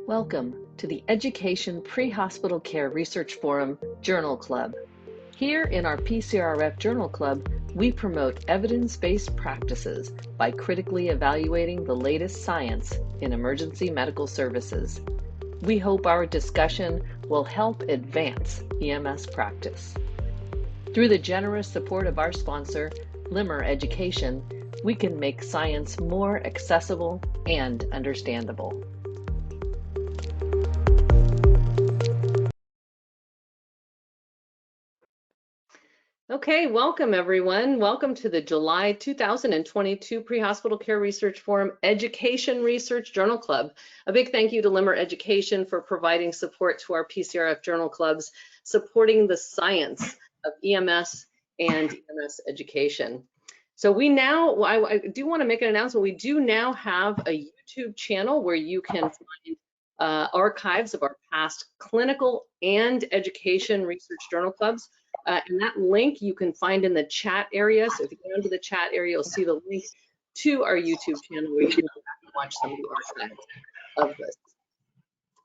Welcome to the Education Pre-Hospital Care Research Forum Journal Club. Here in our PCRF Journal Club, we promote evidence-based practices by critically evaluating the latest science in emergency medical services. We hope our discussion will help advance EMS practice. Through the generous support of our sponsor, Limmer Education, we can make science more accessible and understandable. Okay, welcome everyone. Welcome to the July 2022 Pre-Hospital Care Research Forum Education Research Journal Club. A big thank you to Limmer Education for providing support to our PCRF Journal Clubs, supporting the science of EMS and EMS education. So we now, I do want to make an announcement. We do now have a YouTube channel where you can find archives of our past clinical and education research journal clubs. And that link you can find in the chat area. So if you go into the chat area, you'll see the link to our YouTube channel where you can watch some of the archives of this.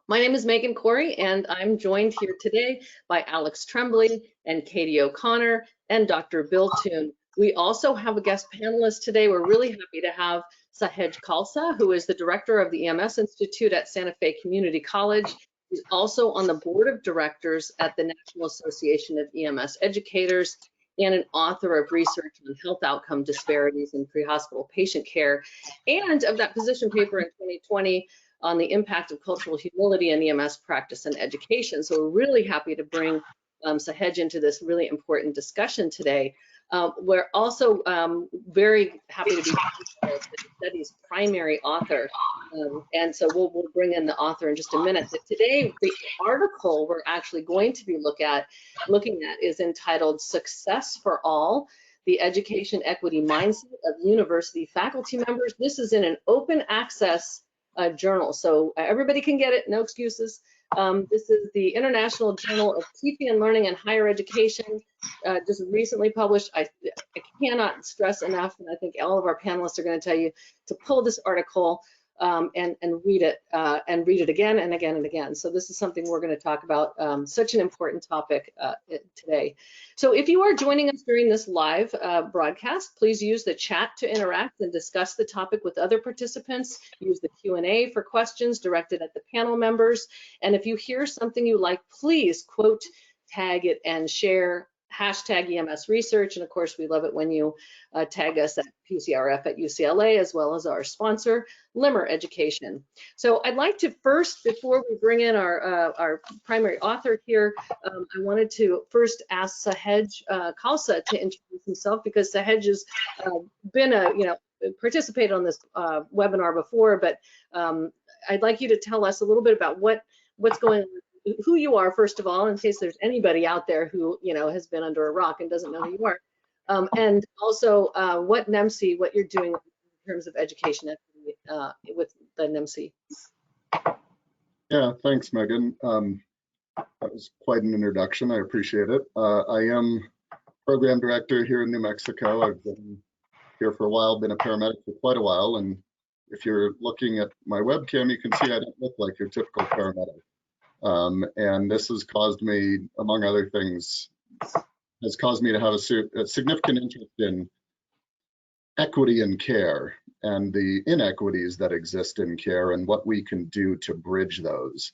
My name is Megan Corey, and I'm joined here today by Alex Tremblay and Katie O'Connor and Dr. Bill Toon. We also have a guest panelist today. We're really happy to have Sahej Khalsa, who is the director of the EMS Institute at Santa Fe Community College. He's also on the board of directors at the National Association of EMS Educators and an author of research on health outcome disparities in pre-hospital patient care, and of that position paper in 2020 on the impact of cultural humility in EMS practice and education. So we're really happy to bring Sahej into this really important discussion today. We're also very happy to be the study's primary author, and so we'll bring in the author in just a minute. But today, the article we're actually going to be looking at is entitled "Success for All: The Education Equity Mindset of University Faculty Members." This is in an open access journal, so everybody can get it, no excuses. This is the International Journal of Teaching and Learning in Higher Education, just recently published. I cannot stress enough, and I think all of our panelists are going to tell you to pull this article and read it again and again and again. So this is something we're going to talk about, such an important topic today. So if you are joining us during this live broadcast, please use the chat to interact and discuss the topic with other participants. Use the Q&A for questions directed at the panel members. And if you hear something you like, please quote, tag it, and share hashtag EMS research. And of course, we love it when you tag us at PCRF at UCLA, as well as our sponsor, Limmer Education. So I'd like to first, before we bring in our primary author here, I wanted to first ask Sahej Khalsa to introduce himself, because Sahej has been participated on this webinar before, but I'd like you to tell us a little bit about what's going on, who you are, first of all, in case there's anybody out there who has been under a rock and doesn't know who you are, and also what you're doing in terms of education equity with the NMC. Yeah, thanks, Megan. That was quite an introduction. I appreciate it. I am program director here in New Mexico. I've been here for a while, been a paramedic for quite a while, and if you're looking at my webcam, you can see I don't look like your typical paramedic. And this has caused me, among other things, to have a significant interest in equity in care and the inequities that exist in care and what we can do to bridge those.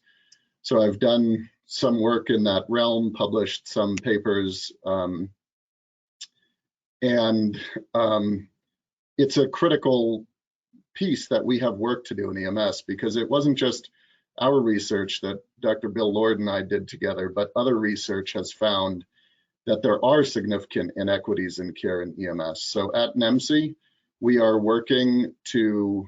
So I've done some work in that realm, published some papers, and it's a critical piece that we have work to do in EMS, because it wasn't just our research that Dr. Bill Lord and I did together, but other research has found that there are significant inequities in care in EMS. So at NMC, we are working to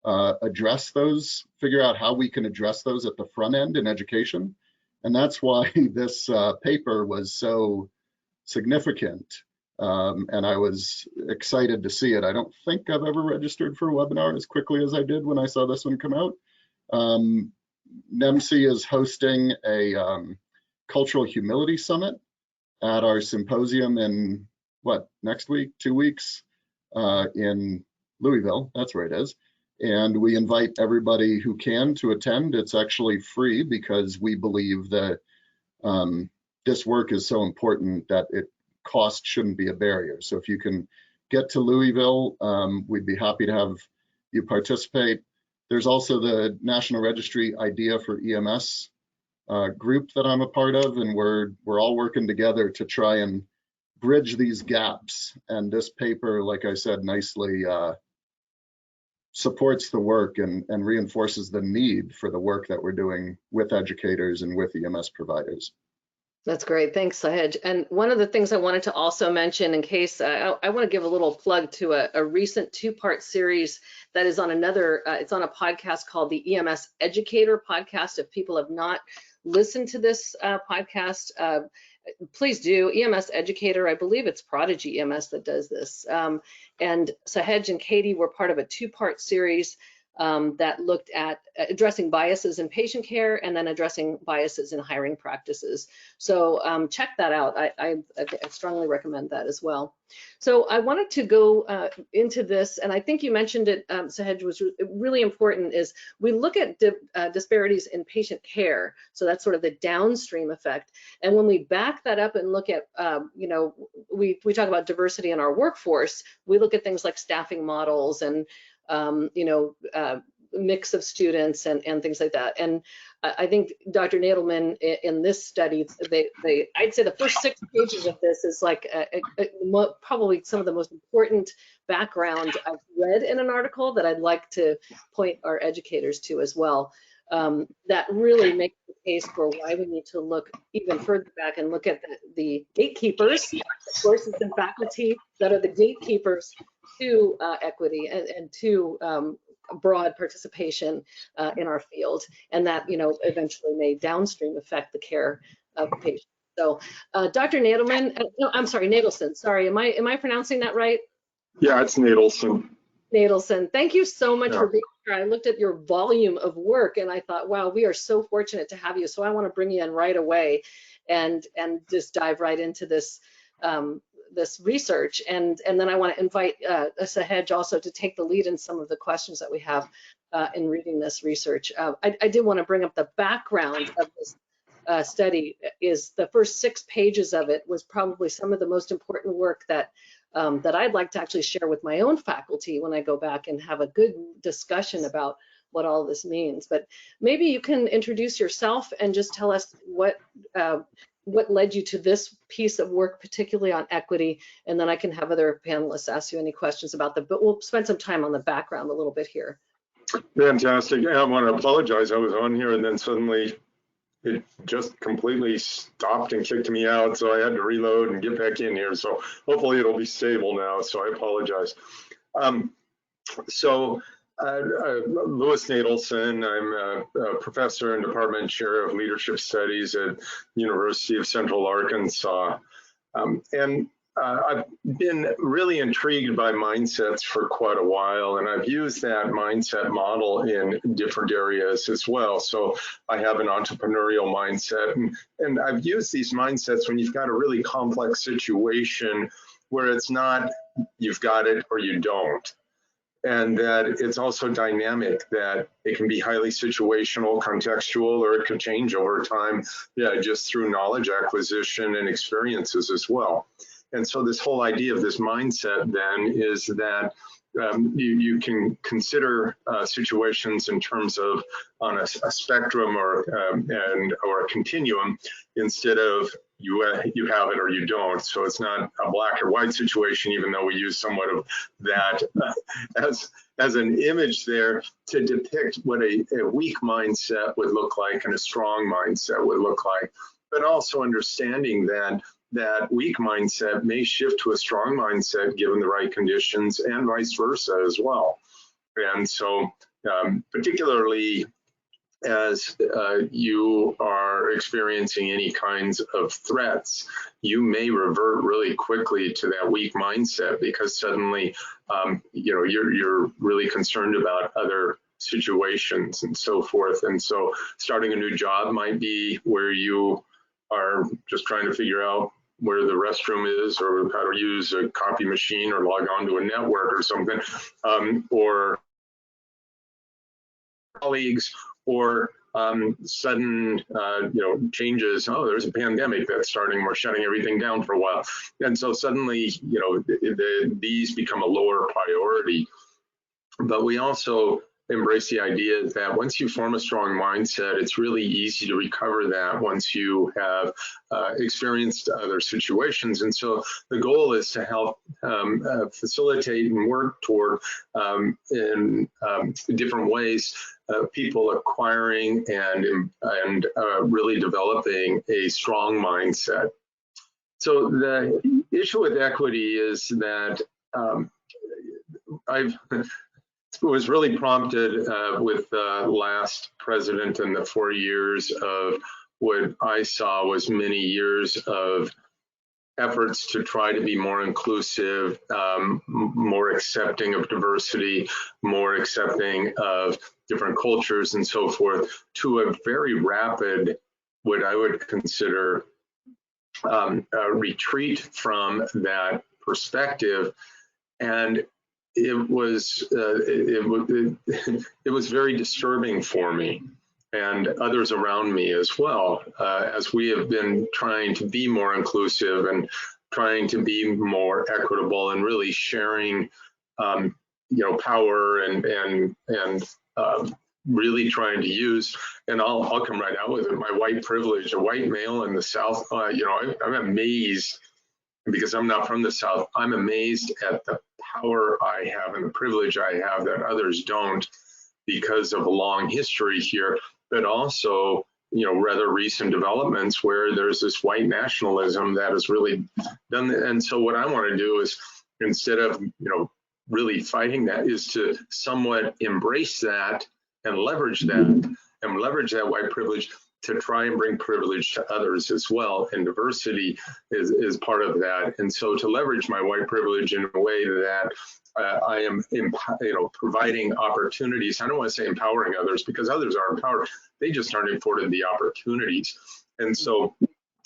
address those, figure out how we can address those at the front end in education. And that's why this paper was so significant. And I was excited to see it. I don't think I've ever registered for a webinar as quickly as I did when I saw this one come out. NMC is hosting a cultural humility summit at our symposium in next week, 2 weeks, in Louisville. That's where it is. and we invite everybody who can to attend. It's actually free because we believe that this work is so important that cost shouldn't be a barrier. So if you can get to Louisville, we'd be happy to have you participate. There's also the National Registry Idea for EMS group that I'm a part of, and we're all working together to try and bridge these gaps. And this paper, like I said, nicely supports the work and reinforces the need for the work that we're doing with educators and with EMS providers. That's great. Thanks, Sahej. And one of the things I wanted to also mention, in case I want to give a little plug to a recent two-part series that is on another, it's on a podcast called the EMS Educator Podcast. If people have not listened to this podcast, please do. EMS Educator, I believe it's Prodigy EMS that does this. And Sahej and Katie were part of a two-part series that looked at addressing biases in patient care and then addressing biases in hiring practices. So check that out. I strongly recommend that as well. So I wanted to go into this, and I think you mentioned it, Sahej, was really important, is we look at disparities in patient care. So that's sort of the downstream effect. And when we back that up and look at, you know, we talk about diversity in our workforce, we look at things like staffing models and you know, mix of students and things like that. And I think Dr. Nadelman in this study, I'd say the first 6 pages of this is like probably some of the most important background I've read in an article that I'd like to point our educators to as well. That really makes the case for why we need to look even further back and look at the gatekeepers, the courses and faculty that are the gatekeepers to equity and to broad participation in our field, and that, you know, eventually may downstream affect the care of patients. So Dr. Nadelman, no, I'm sorry, Nadelson, sorry, am I pronouncing that right? Yeah, it's Nadelson. Nadelson, thank you so much for being here. I looked at your volume of work and I thought, wow, we are so fortunate to have you. So I want to bring you in right away and just dive right into this this research, and then I want to invite Sahej also to take the lead in some of the questions that we have in reading this research. I did want to bring up the background of this study. Is the first 6 pages of it was probably some of the most important work that that I'd like to actually share with my own faculty when I go back and have a good discussion about what all this means. But maybe you can introduce yourself and just tell us what led you to this piece of work, particularly on equity, and then I can have other panelists ask you any questions about but we'll spend some time on the background a little bit here. Fantastic. I want to apologize. I was on here and then suddenly it just completely stopped and kicked me out. So I had to reload and get back in here. So hopefully it'll be stable now. So I apologize. Louis Nadelson, I'm a professor and department chair of leadership studies at University of Central Arkansas. I've been really intrigued by mindsets for quite a while, and I've used that mindset model in different areas as well. So I have an entrepreneurial mindset, and I've used these mindsets when you've got a really complex situation where it's not you've got it or you don't. And that it's also dynamic, that it can be highly situational, contextual, or it could change over time, just through knowledge acquisition and experiences as well. And so this whole idea of this mindset then is that you can consider situations in terms of on a spectrum or a continuum, instead of you have it or you don't. So it's not a black or white situation, even though we use somewhat of that as an image there to depict what a weak mindset would look like and a strong mindset would look like. But also understanding that weak mindset may shift to a strong mindset given the right conditions, and vice versa as well. And so particularly as you are experiencing any kinds of threats, you may revert really quickly to that weak mindset because suddenly you're really concerned about other situations and so forth. And so starting a new job might be where you are just trying to figure out where the restroom is, or how to use a copy machine, or log on to a network or something, or colleagues, or sudden changes. Oh, there's a pandemic that's starting, we're shutting everything down for a while, and so suddenly these become a lower priority. But we also embrace the idea that once you form a strong mindset, it's really easy to recover that once you have experienced other situations. And so the goal is to help facilitate and work toward in different ways people acquiring and really developing a strong mindset. So the issue with equity is that I was really prompted with the last president and the 4 years of what I saw was many years of efforts to try to be more inclusive, more accepting of diversity, more accepting of different cultures and so forth, to a very rapid, what I would consider a retreat from that perspective. And it was very disturbing for me and others around me as well, as we have been trying to be more inclusive and trying to be more equitable and really sharing, power and really trying to use. And I'll come right out with it. My white privilege, a white male in the South. I'm amazed, because I'm not from the South. I'm amazed at the power I have and the privilege I have that others don't, because of a long history here, but also, rather recent developments where there's this white nationalism that has really done. And so what I want to do is, instead of, really fighting that, is to somewhat embrace that and leverage that white privilege to try and bring privilege to others as well. And diversity is part of that. And so to leverage my white privilege in a way that I am, providing opportunities. I don't want to say empowering others, because others are empowered. They just aren't afforded the opportunities. And so,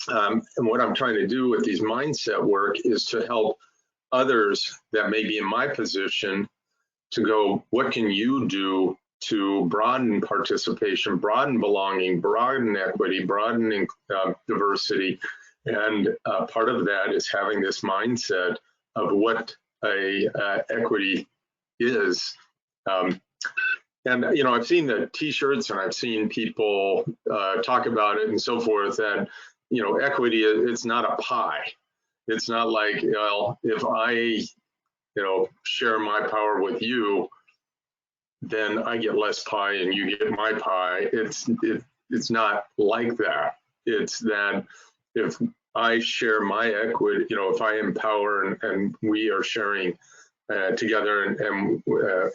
and what I'm trying to do with these mindset work is to help others that may be in my position to go, what can you do to broaden participation, broaden belonging, broaden equity, broaden diversity? And part of that is having this mindset of what equity is. And I've seen the T-shirts and I've seen people talk about it and so forth, that equity, it's not a pie. It's not like, well, if I share my power with you, then I get less pie and you get my pie. It's not like that. It's that if I share my equity, if I empower and we are sharing together and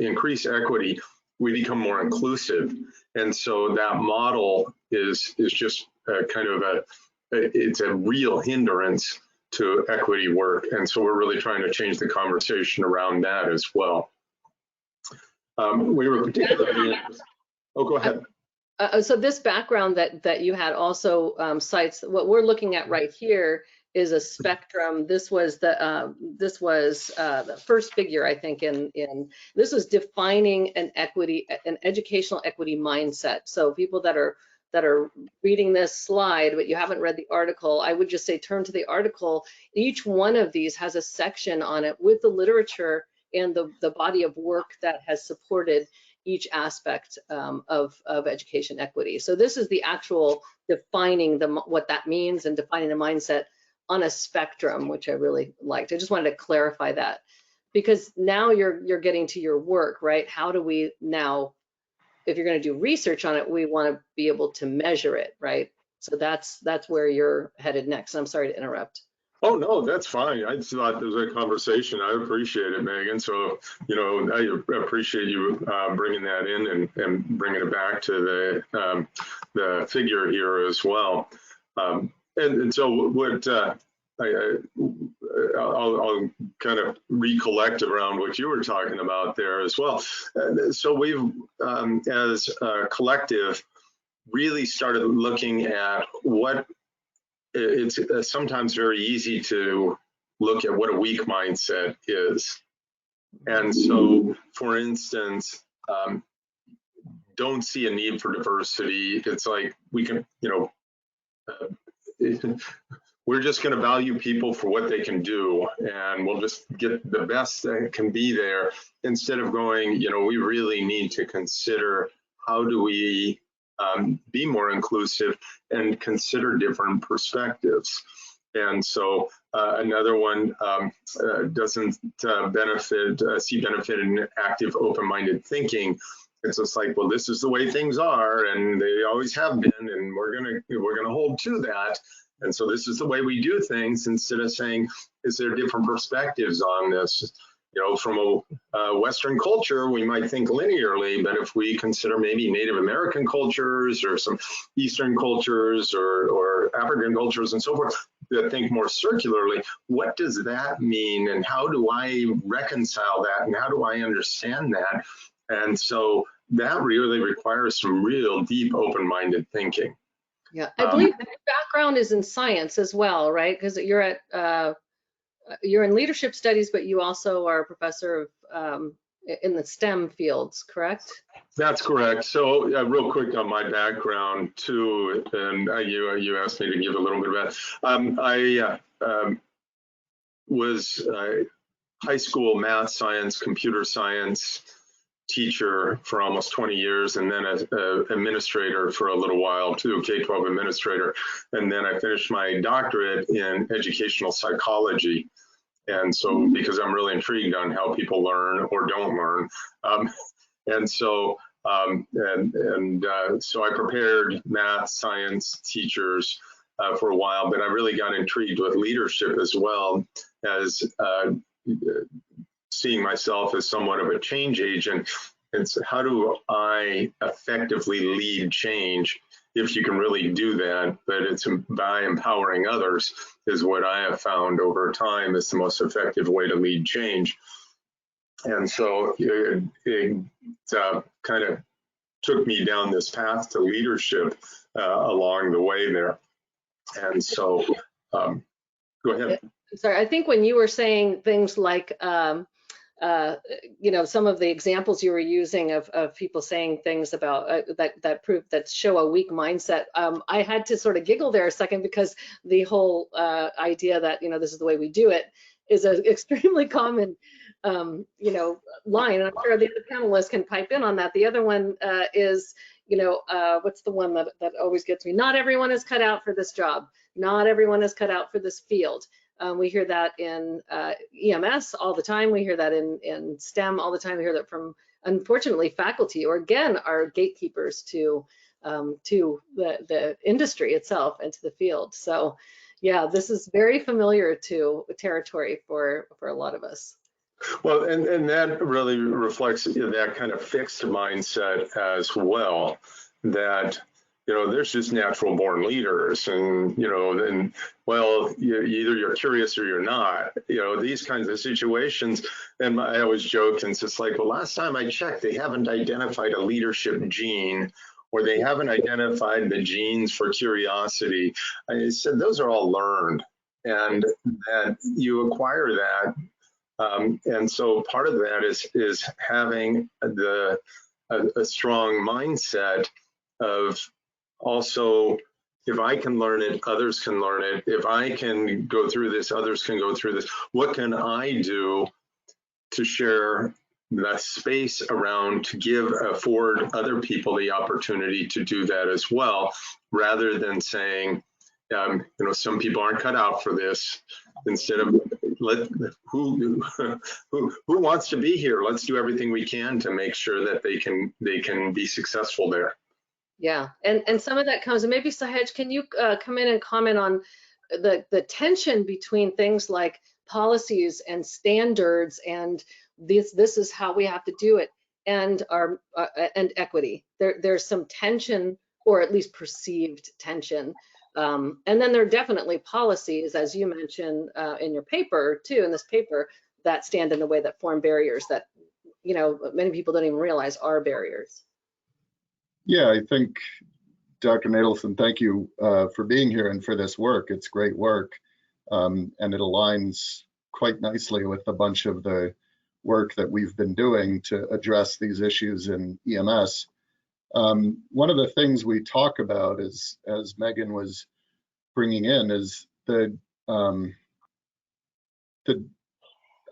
increase equity, we become more inclusive. And so that model is just kind of it's a real hindrance to equity work. And so we're really trying to change the conversation around that as well. We were particularly interested. Oh, go ahead. So this background that you had also cites what we're looking at right here is a spectrum. This was the first figure, I think, in this was defining an educational equity mindset. So people that are reading this slide, but you haven't read the article, I would just say turn to the article. Each one of these has a section on it with the literature and the body of work that has supported each aspect of education equity. So this is the actual defining what that means and defining the mindset on a spectrum, which I really liked. I just wanted to clarify that, because now you're getting to your work, right? How do we now, if you're going to do research on it, we want to be able to measure it, right? So that's where you're headed next. I'm sorry to interrupt. Oh, no, that's fine. I thought there was a conversation. I appreciate it, Megan. So, I appreciate you bringing that in and bringing it back to the figure here as well. And so what I'll kind of recollect around what you were talking about there as well. So we've, as a collective, really started looking at what it's sometimes very easy to look at what a weak mindset is. And so, for instance, don't see a need for diversity. It's like we can, we're just going to value people for what they can do, and we'll just get the best that can be there, instead of going, we really need to consider how do we be more inclusive and consider different perspectives. And so another one doesn't see benefit in active, open-minded thinking. It's just like, well, this is the way things are, and they always have been, and we're gonna hold to that. And so this is the way we do things, instead of saying, is there different perspectives on this? From a Western culture, we might think linearly, but if we consider maybe Native American cultures or some Eastern cultures or African cultures and so forth that think more circularly, what does that mean? And how do I reconcile that? And how do I understand that? And so that really requires some real deep, open-minded thinking. Yeah, I believe your background is in science as well, right? Because you're in leadership studies, but you also are a professor of in the STEM fields, correct? That's correct. So real quick on my background too, and you asked me to give a little bit of that. I was a high school math, science, computer science teacher for almost 20 years, and then as administrator for a little while too, K-12 administrator. And then I finished my doctorate in educational psychology. And so, because I'm really intrigued on how people learn or don't learn. So I prepared math, science teachers for a while, but I really got intrigued with leadership as well, as seeing myself as somewhat of a change agent. And so how do I effectively lead change, if you can really do that? But it's by empowering others is what I have found over time is the most effective way to lead change. And so it kind of took me down this path to leadership along the way there. And so, go ahead. Sorry, I think when you were saying things like, some of the examples you were using of people saying things about that show a weak mindset, I had to sort of giggle there a second, because the whole idea that this is the way we do it is an extremely common line. And I'm sure the other panelists can pipe in on that. The other one is, what's the one that always gets me? Not everyone is cut out for this job. Not everyone is cut out for this field. We hear that in EMS all the time. We hear that in STEM all the time. We hear that from, unfortunately, faculty, or again, are gatekeepers to the industry itself and to the field. So yeah, this is very familiar to territory for a lot of us. Well, and that really reflects that kind of fixed mindset as well, that there's just natural born leaders, and either you're curious or you're not, these kinds of situations. And I always joke, and it's just like, well, last time I checked, they haven't identified a leadership gene, or they haven't identified the genes for curiosity. I said those are all learned, and that you acquire that. And so part of that is having a strong mindset of, also, if I can learn it, others can learn it. If I can go through this, others can go through this. What can I do to share that space around, to afford other people the opportunity to do that as well, rather than saying, some people aren't cut out for this. Instead of who wants to be here? Let's do everything we can to make sure that they can be successful there. Yeah, and some of that comes, and maybe Sahaj, can you come in and comment on the tension between things like policies and standards, and this is how we have to do it, and and equity. There's some tension, or at least perceived tension. And then there are definitely policies, as you mentioned in your paper too, in this paper, that stand in the way, that form barriers that many people don't even realize are barriers. Yeah, I think, Dr. Nadelson, thank you for being here and for this work. It's great work, and it aligns quite nicely with a bunch of the work that we've been doing to address these issues in EMS. One of the things we talk about is, as Megan was bringing in, is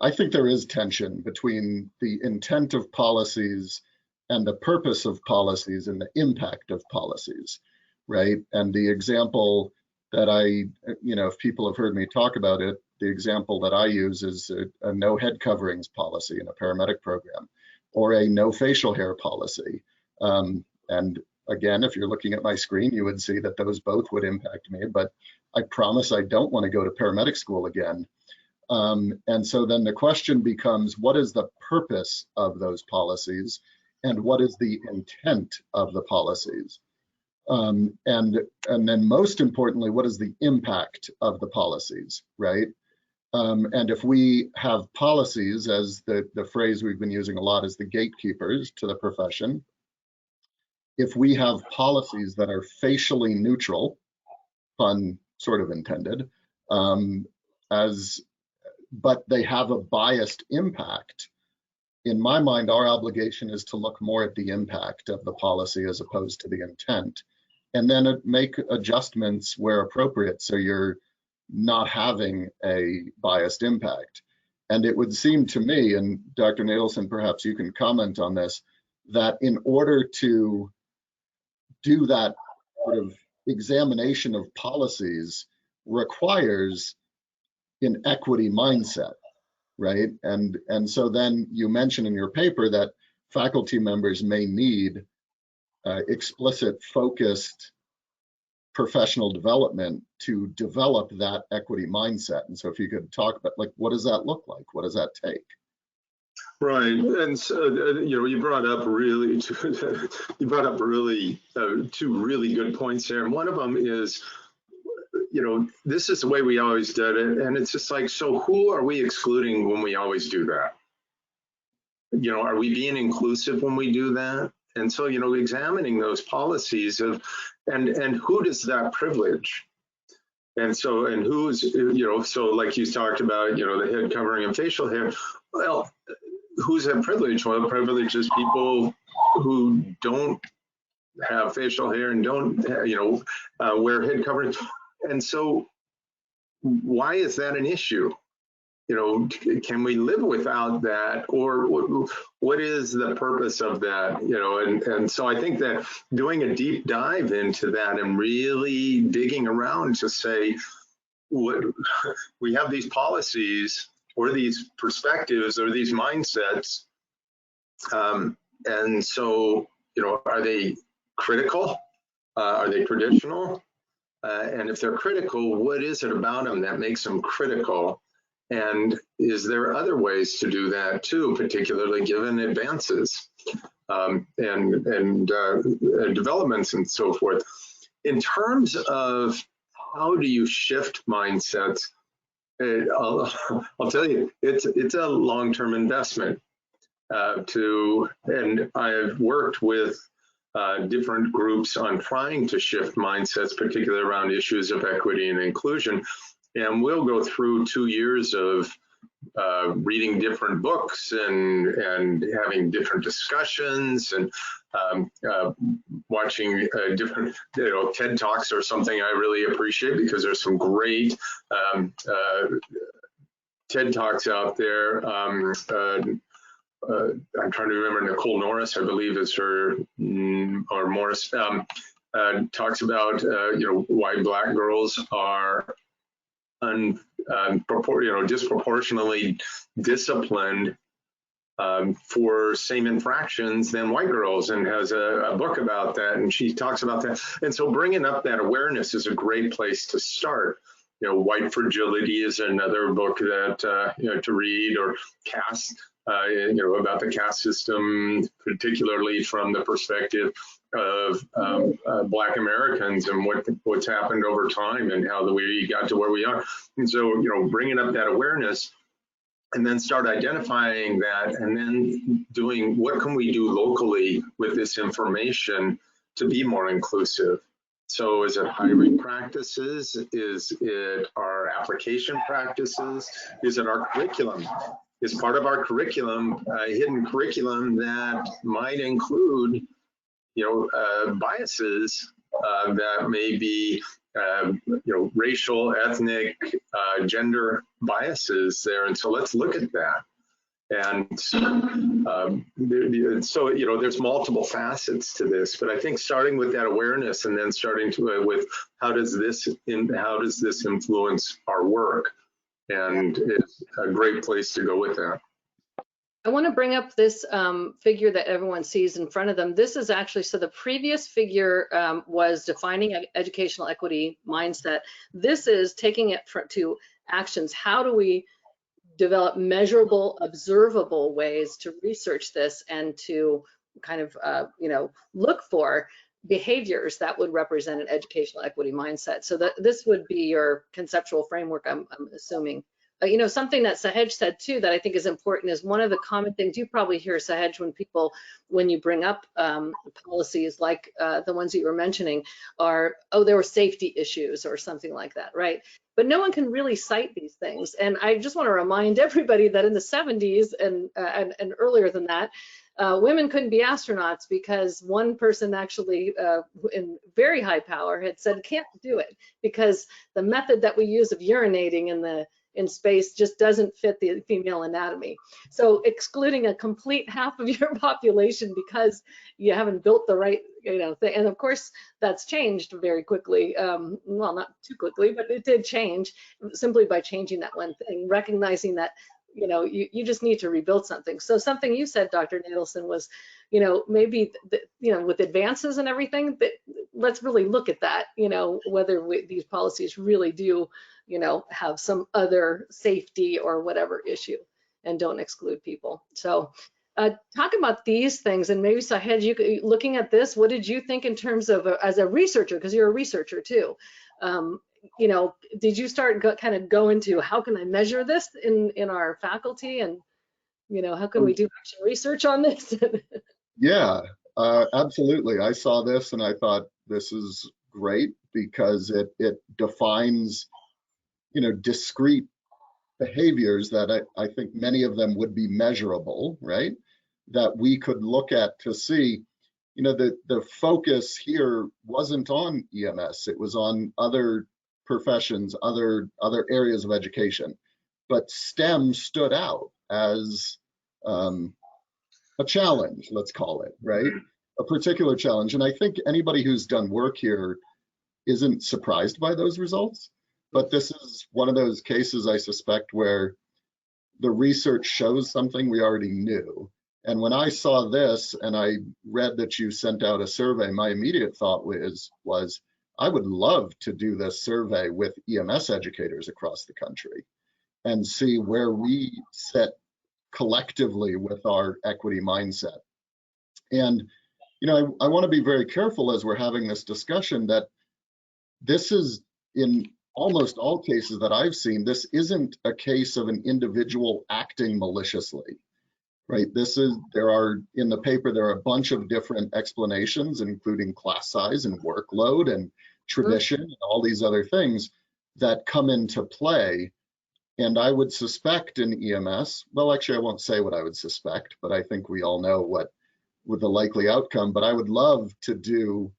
I think there is tension between the intent of policies and the purpose of policies and the impact of policies, right? And the example that if people have heard me talk about it, the example that I use is a no head coverings policy in a paramedic program, or a no facial hair policy. And again, if you're looking at my screen, you would see that those both would impact me, but I promise I don't want to go to paramedic school again. And so then the question becomes, what is the purpose of those policies, and what is the intent of the policies? And then most importantly, what is the impact of the policies, right? And if we have policies, as the phrase we've been using a lot is the gatekeepers to the profession, if we have policies that are facially neutral, pun sort of intended, but they have a biased impact, in my mind, our obligation is to look more at the impact of the policy as opposed to the intent, and then make adjustments where appropriate so you're not having a biased impact. And it would seem to me, and Dr. Nadelson, perhaps you can comment on this, that in order to do that sort of examination of policies requires an equity mindset, right? And so then you mention in your paper that faculty members may need explicit, focused professional development to develop that equity mindset. And so if you could talk about, like, what does that look like? What does that take? Right, and so, you brought up really two really good points there. And one of them is, this is the way we always did it, and it's just like, so who are we excluding when we always do that? Are we being inclusive when we do that? And so, examining those policies of, and who does that privilege? And so, and who's, so like you talked about, the head covering and facial hair. Well, who's that privilege? Well, privilege is people who don't have facial hair and don't, wear head coverings. And so, why is that an issue? Can we live without that, or what is the purpose of that? And so I think that doing a deep dive into that and really digging around to say, what we have these policies or these perspectives or these mindsets, and so are they critical? Are they traditional? And if they're critical, what is it about them that makes them critical? And is there other ways to do that too, particularly given advances and developments and so forth? In terms of how do you shift mindsets, I'll tell you, it's a long-term investment and I've worked with different groups on trying to shift mindsets, particularly around issues of equity and inclusion. And we'll go through 2 years of reading different books and having different discussions and watching different, TED Talks are something I really appreciate, because there's some great TED Talks out there. I'm trying to remember, Nicole Norris, I believe is her, or Morris, talks about, why Black girls are disproportionately disciplined for same infractions than white girls, and has a book about that, and she talks about that. And so bringing up that awareness is a great place to start. White Fragility is another book that to read, or caste, about the caste system, particularly from the perspective of Black Americans and what's happened over time and how we got to where we are. And so, bringing up that awareness, and then start identifying that, and then doing what can we do locally with this information to be more inclusive. So is it hiring practices? Is it our application practices? Is it our curriculum? Is part of our curriculum a hidden curriculum that might include biases that may be, racial, ethnic, gender biases there. And so let's look at that. And so, there's multiple facets to this, but I think starting with that awareness and then starting with how does this influence our work, and it's a great place to go with that. I want to bring up this figure that everyone sees in front of them. This is actually, so the previous figure was defining educational equity mindset. This is taking it to actions. How do we develop measurable, observable ways to research this and to kind of, look for behaviors that would represent an educational equity mindset? So that this would be your conceptual framework, I'm assuming. Something that Sahej said too that I think is important is one of the common things you probably hear, Sahej, when you bring up policies like the ones that you were mentioning are, oh, there were safety issues or something like that, right? But no one can really cite these things. And I just want to remind everybody that in the 70s and earlier than that, women couldn't be astronauts because one person actually in very high power had said, can't do it because the method that we use of urinating in space just doesn't fit the female anatomy. So excluding a complete half of your population because you haven't built the right, thing. And of course, that's changed very quickly. Well, not too quickly, but it did change simply by changing that one thing, recognizing that, you just need to rebuild something. So something you said, Dr. Nadelson, was, maybe, with advances and everything, that let's really look at that, whether these policies really do, have some other safety or whatever issue and don't exclude people. So talk about these things, and maybe Sahej, looking at this, what did you think in terms of as a researcher, because you're a researcher too, did you start kind of go into how can I measure this in our faculty, and how can we do action research on this? Yeah, absolutely. I saw this and I thought this is great because it defines, discrete behaviors that I think many of them would be measurable, right? That we could look at to see, the focus here wasn't on EMS, it was on other professions, other areas of education. But STEM stood out as a challenge, let's call it, right? A particular challenge. And I think anybody who's done work here isn't surprised by those results. But this is one of those cases, I suspect, where the research shows something we already knew. And when I saw this and I read that you sent out a survey, my immediate thought was I would love to do this survey with EMS educators across the country and see where we sit collectively with our equity mindset. And, I want to be very careful as we're having this discussion that this is, in almost all cases that I've seen, this isn't a case of an individual acting maliciously, right? In the paper, there are a bunch of different explanations, including class size and workload and tradition and all these other things that come into play. And I would suspect in EMS, well, actually, I won't say what I would suspect, but I think we all know what the likely outcome, but I would love to do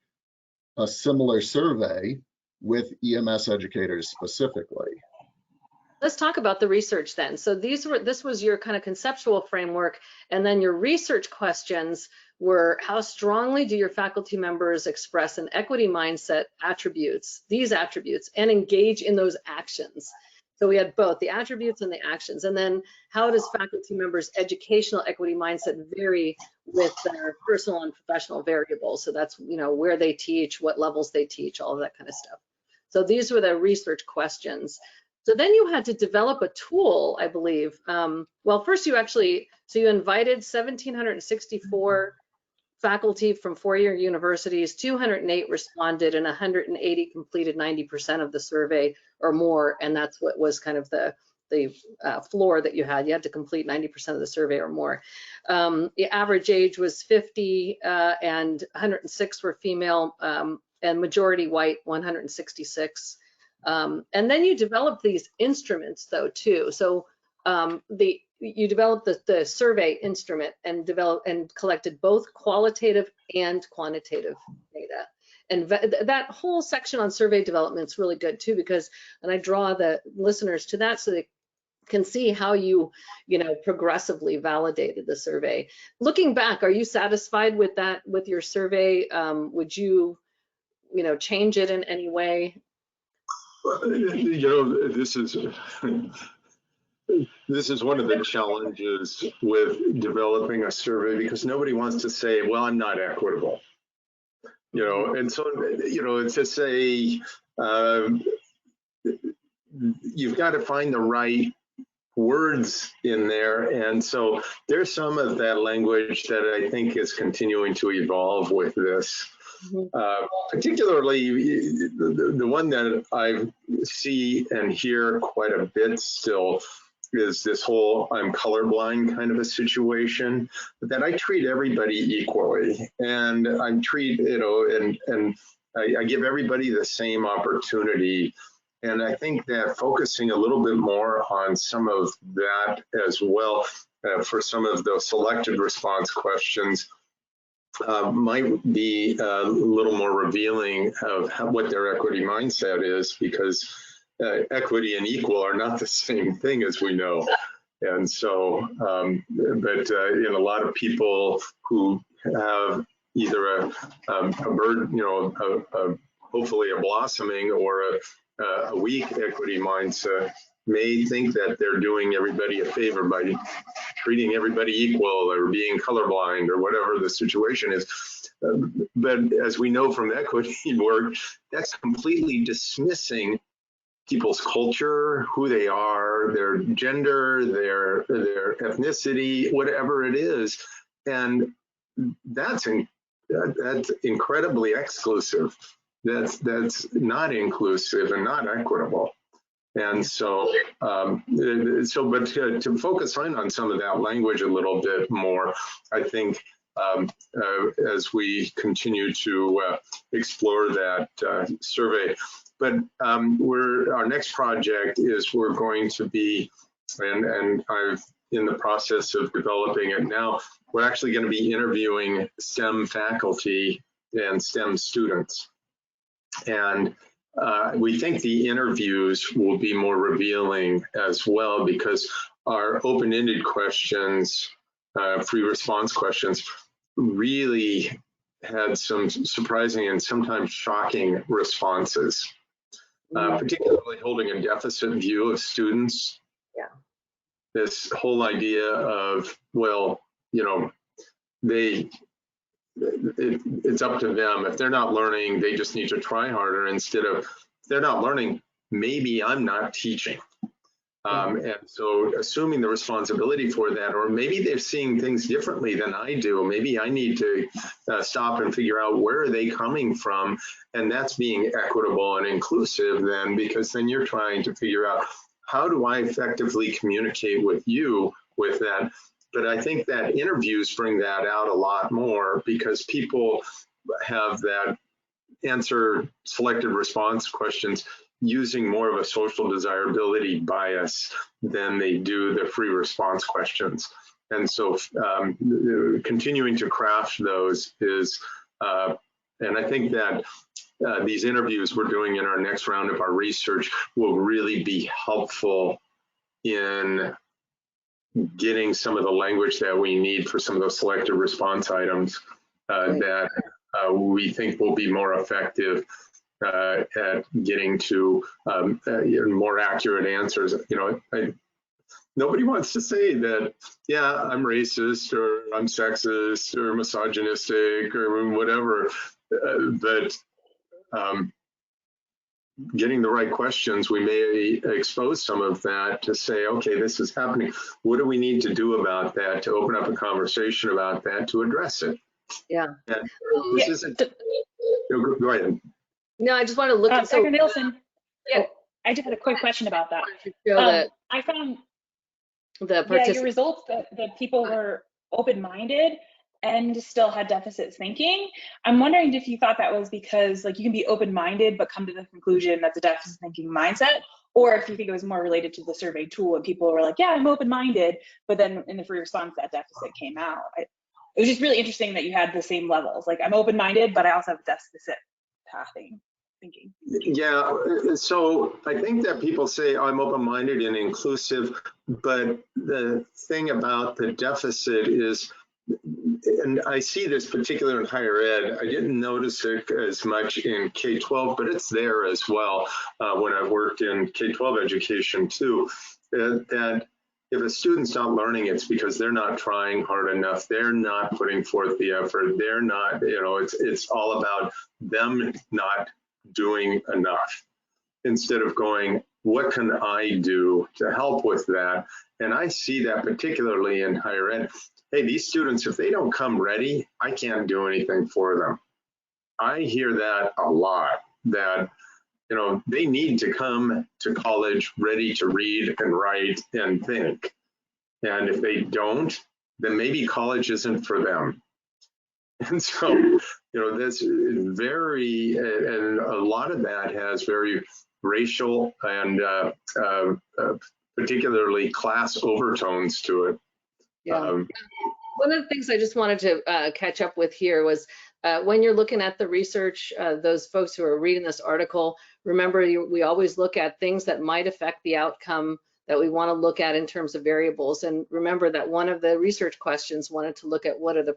a similar survey with EMS educators specifically. Let's talk about the research then. So this was your kind of conceptual framework, and then your research questions were, how strongly do your faculty members express an equity mindset these attributes, and engage in those actions? So we had both the attributes and the actions. And then how does faculty members' educational equity mindset vary with their personal and professional variables? So that's, where they teach, what levels they teach, all of that kind of stuff. So these were the research questions. So then you had to develop a tool, I believe. Well, first you invited 1,764 faculty from four-year universities, 208 responded, and 180 completed 90% of the survey or more, and that's what was kind of the floor that you had. You had to complete 90% of the survey or more. The average age was 50, and 106 were female, and majority white, 166. And then you developed these instruments though too. So you developed the survey instrument and collected both qualitative and quantitative data. And that whole section on survey development is really good too, because, and I draw the listeners to that so they can see how you progressively validated the survey. Looking back, are you satisfied with that, with your survey? Would you, change it in any way? This is one of the challenges with developing a survey, because nobody wants to say, well, I'm not equitable. And so, it's to say, you've got to find the right words in there. And so there's some of that language that I think is continuing to evolve with this. Particularly the one that I see and hear quite a bit still is this whole I'm colorblind kind of a situation, that I treat everybody equally, and I treat, and I give everybody the same opportunity. And I think that focusing a little bit more on some of that as well, for some of those selected response questions, might be a little more revealing of what their equity mindset is, because equity and equal are not the same thing, as we know. And so, but a lot of people who have either a bird, hopefully a blossoming or a weak equity mindset, may think that they're doing everybody a favor by treating everybody equal or being colorblind or whatever the situation is. But as we know from equity work, that's completely dismissing people's culture, who they are, their gender, their ethnicity, whatever it is. And that's incredibly exclusive. That's not inclusive and not equitable. And so, but to focus on some of that language a little bit more, I think as we continue to explore that survey. But our next project is we're going to be, and I'm in the process of developing it now, we're actually going to be interviewing STEM faculty and STEM students. And we think the interviews will be more revealing as well, because our open-ended questions, free response questions, really had some surprising and sometimes shocking responses, particularly holding a deficit view of students. Yeah. This whole idea of, well, it's up to them. If they're not learning, they just need to try harder, instead of, if they're not learning, maybe I'm not teaching. And so assuming the responsibility for that, or maybe they're seeing things differently than I do. Maybe I need to stop and figure out where are they coming from. And that's being equitable and inclusive then, because then you're trying to figure out, how do I effectively communicate with you with that? But I think that interviews bring that out a lot more, because people have that answer selected response questions using more of a social desirability bias than they do the free response questions. And so continuing to craft those is, and I think that these interviews we're doing in our next round of our research will really be helpful in getting some of the language that we need for some of those selected response items that we think will be more effective at getting to more accurate answers. Nobody wants to say that, yeah, I'm racist or I'm sexist or misogynistic or whatever, but getting the right questions, we may expose some of that to say, okay, this is happening. What do we need to do about that, to open up a conversation about that, to address it? Yeah. And this isn't, go ahead. No, I just want to look at Dr. Nielsen. Yeah. I just had a quick question about that. I found your results that people were open-minded and still had deficit thinking. I'm wondering if you thought that was because, like, you can be open-minded but come to the conclusion that's a deficit thinking mindset, or if you think it was more related to the survey tool and people were like, yeah, I'm open-minded, but then in the free response, that deficit came out. It was just really interesting that you had the same levels. Like, I'm open-minded, but I also have deficit thinking. Yeah, so I think that people say I'm open-minded and inclusive, but the thing about the deficit is, and I see this particularly in higher ed, I didn't notice it as much in K-12, but it's there as well when I worked in K-12 education too, that if a student's not learning, it's because they're not trying hard enough, they're not putting forth the effort, they're not, it's all about them not doing enough, instead of going, what can I do to help with that? And I see that particularly in higher ed. Hey, these students, if they don't come ready, I can't do anything for them. I hear that a lot, that they need to come to college ready to read and write and think. And if they don't, then maybe college isn't for them. And so, that's very, and a lot of that has very racial and particularly class overtones to it. Yeah. One of the things I just wanted to catch up with here was when you're looking at the research, those folks who are reading this article, remember we always look at things that might affect the outcome that we want to look at in terms of variables. And remember that one of the research questions wanted to look at what are the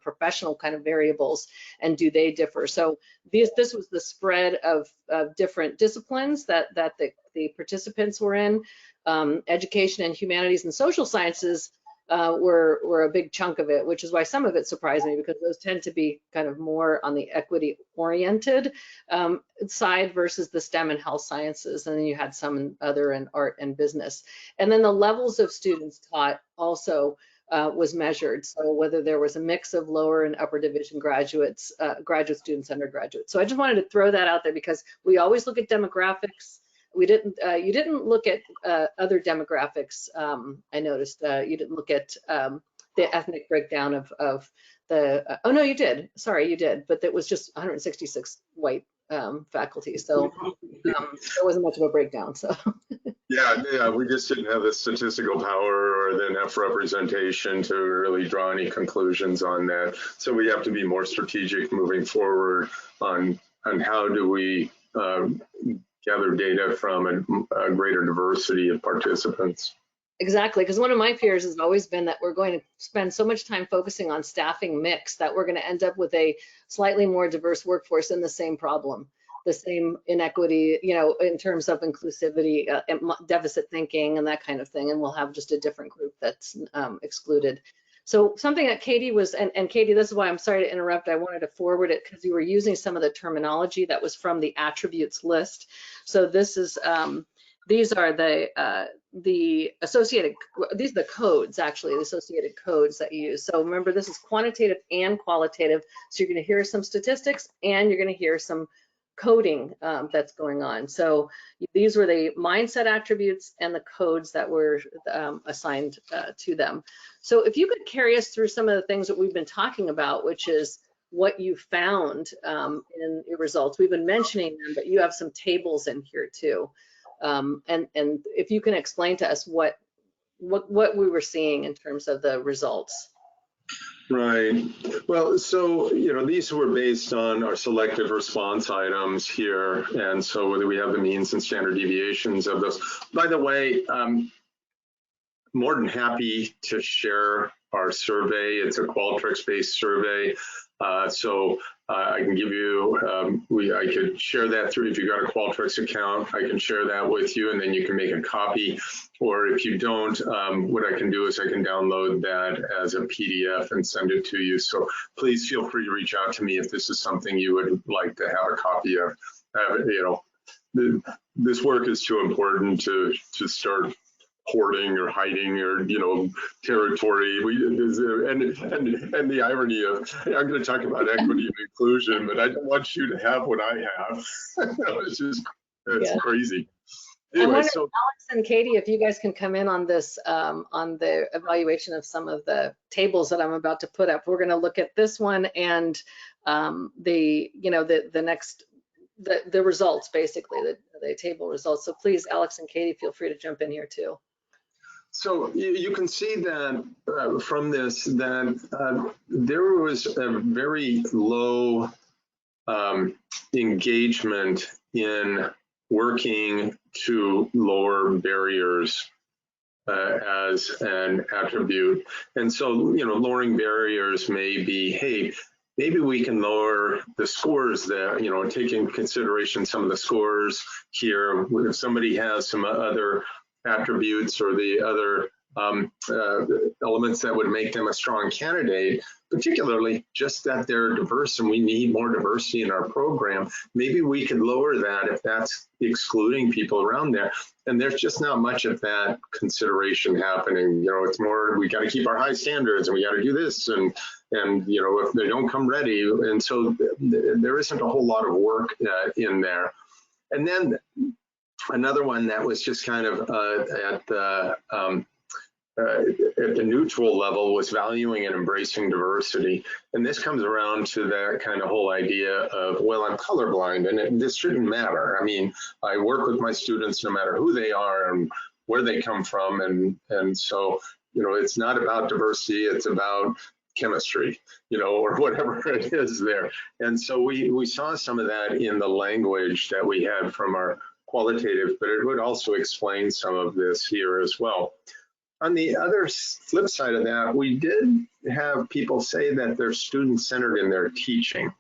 professional kind of variables and do they differ. So this was the spread of different disciplines that the participants were in. Education and humanities and social sciences were a big chunk of it, which is why some of it surprised me, because those tend to be kind of more on the equity oriented side versus the STEM and health sciences. And then you had some other in art and business. And then the levels of students taught also was measured. So whether there was a mix of lower and upper division graduates, graduate students, undergraduates. So I just wanted to throw that out there because we always look at demographics. We didn't. You didn't look at other demographics. I noticed you didn't look at the ethnic breakdown of the. Oh no, you did. Sorry, you did. But that was just 166 white faculty, so there wasn't much of a breakdown. So. Yeah, we just didn't have the statistical power or the enough representation to really draw any conclusions on that. So we have to be more strategic moving forward on how do we gather data from a greater diversity of participants. Exactly, because one of my fears has always been that we're going to spend so much time focusing on staffing mix that we're going to end up with a slightly more diverse workforce in the same problem, the same inequity, in terms of inclusivity, deficit thinking and that kind of thing, and we'll have just a different group that's excluded. So something that Katie was, and Katie, this is why I'm sorry to interrupt, I wanted to forward it because you were using some of the terminology that was from the attributes list. So this is, these are the associated, these are the codes actually, the associated codes that you use. So remember, this is quantitative and qualitative. So you're gonna hear some statistics and you're gonna hear some coding that's going on. So these were the mindset attributes and the codes that were assigned to them. So if you could carry us through some of the things that we've been talking about, which is what you found in your results. We've been mentioning them, but you have some tables in here too. And if you can explain to us what we were seeing in terms of the results. Right. Well, so, these were based on our selective response items here. And so whether we have the means and standard deviations of those. By the way, more than happy to share our survey. It's a Qualtrics-based survey. So I can give you, I could share that through, if you've got a Qualtrics account, I can share that with you and then you can make a copy. Or if you don't, what I can do is I can download that as a PDF and send it to you. So please feel free to reach out to me if this is something you would like to have a copy of. This work is too important to start hoarding or hiding or territory. And the irony of, I'm going to talk about equity and inclusion, but I don't want you to have what I have. It's crazy. Anyway, Alex and Katie, if you guys can come in on this, on the evaluation of some of the tables that I'm about to put up. We're going to look at this one and the next the results, basically, the table results. So please, Alex and Katie, feel free to jump in here too. So you can see that from this that there was a very low engagement in working to lower barriers as an attribute. And so, you know, lowering barriers may be, hey, maybe we can lower the scores that, you know, take into consideration some of the scores here. If somebody has some other attributes or the other elements that would make them a strong candidate, particularly just that they're diverse and we need more diversity in our program, maybe we could lower that if that's excluding people around there. And there's just not much of that consideration happening. You know, it's more, we got to keep our high standards and we got to do this and you know, if they don't come ready. And so there isn't a whole lot of work in there. And then another one that was just kind of at the neutral level was valuing and embracing diversity. And this comes around to that kind of whole idea of, well, I'm colorblind and this shouldn't matter. I mean, I work with my students no matter who they are and where they come from. And so, you know, it's not about diversity, it's about chemistry, you know, or whatever it is there. And so we saw some of that in the language that we had from our qualitative, but it would also explain some of this here as well. On the other flip side of that, we did have people say that they're student-centered in their teaching.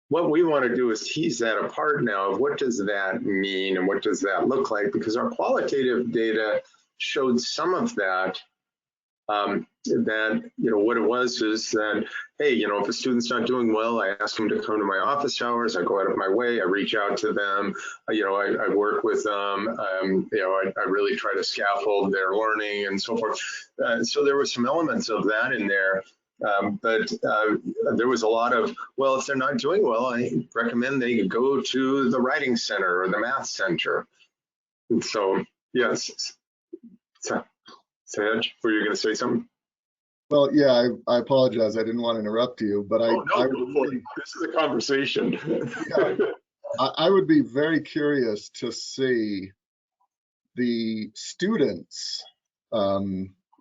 What we want to do is tease that apart now of what does that mean and what does that look like, because our qualitative data showed some of that, that, you know, what it was is that, hey, you know, if a student's not doing well, I ask them to come to my office hours, I go out of my way, I reach out to them, you know, I work with them, you know, I really try to scaffold their learning and so forth. So there were some elements of that in there, but there was a lot of, well, if they're not doing well, I recommend they go to the writing center or the math center. And so, yes. Saj, were you going to say something? Well, yeah, I apologize. I didn't want to interrupt you, but this is a conversation. Yeah, I would be very curious to see the students'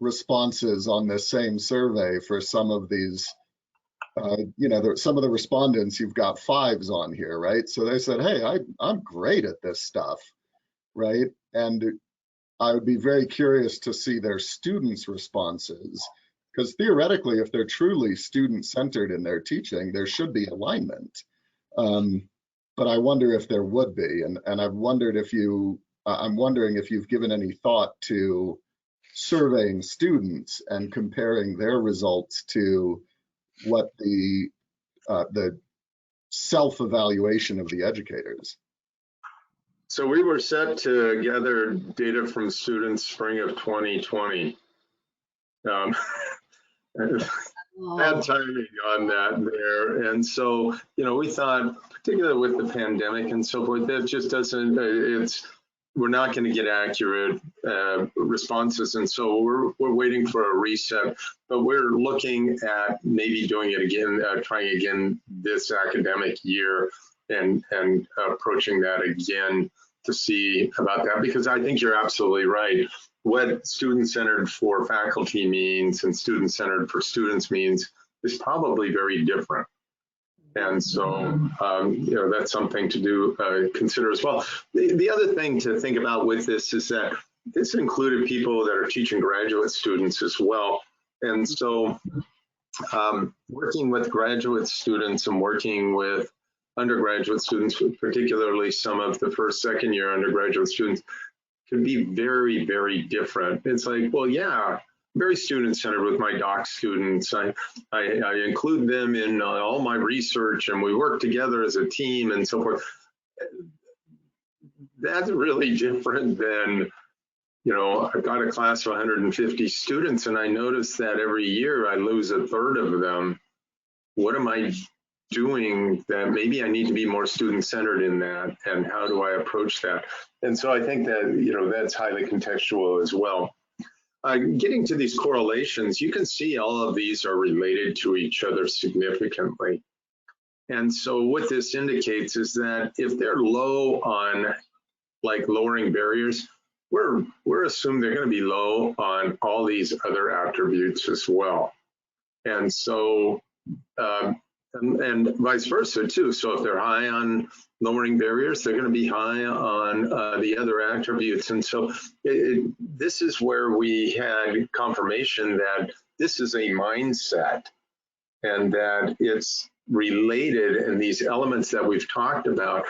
responses on this same survey for some of these. You know, some of the respondents, you've got 5s on here, right? So they said, hey, I'm great at this stuff, right? And I would be very curious to see their students' responses, because theoretically, if they're truly student-centered in their teaching, there should be alignment. But I wonder if there would be, and I've wondered if I'm wondering if you've given any thought to surveying students and comparing their results to what the self-evaluation of the educators. So we were set to gather data from students spring of 2020. Bad timing on that there. And so, you know, we thought, particularly with the pandemic and so forth, that just doesn't, we're not going to get accurate responses. And so we're waiting for a reset, but we're looking at maybe doing it again, trying again this academic year and approaching that again to see about that, because I think you're absolutely right. What student-centered for faculty means and student-centered for students means is probably very different. And so, you know, that's something to do, consider as well. The other thing to think about with this is that this included people that are teaching graduate students as well. And so working with graduate students and working with undergraduate students, particularly some of the first, second year undergraduate students, could be very, very different. It's like, well, yeah, very student-centered with my doc students. I include them in all my research and we work together as a team and so forth. That's really different than, you know, I've got a class of 150 students and I notice that every year I lose a third of them. What am I doing that maybe I need to be more student-centered in that, and how do I approach that? And so I think that, you know, that's highly contextual as well. Getting to these correlations, you can see all of these are related to each other significantly. And so what this indicates is that if they're low on like lowering barriers, we're assuming they're going to be low on all these other attributes as well. And so, and vice versa too. So if they're high on lowering barriers, they're going to be high on the other attributes. And so this is where we had confirmation that this is a mindset and that it's related, and these elements that we've talked about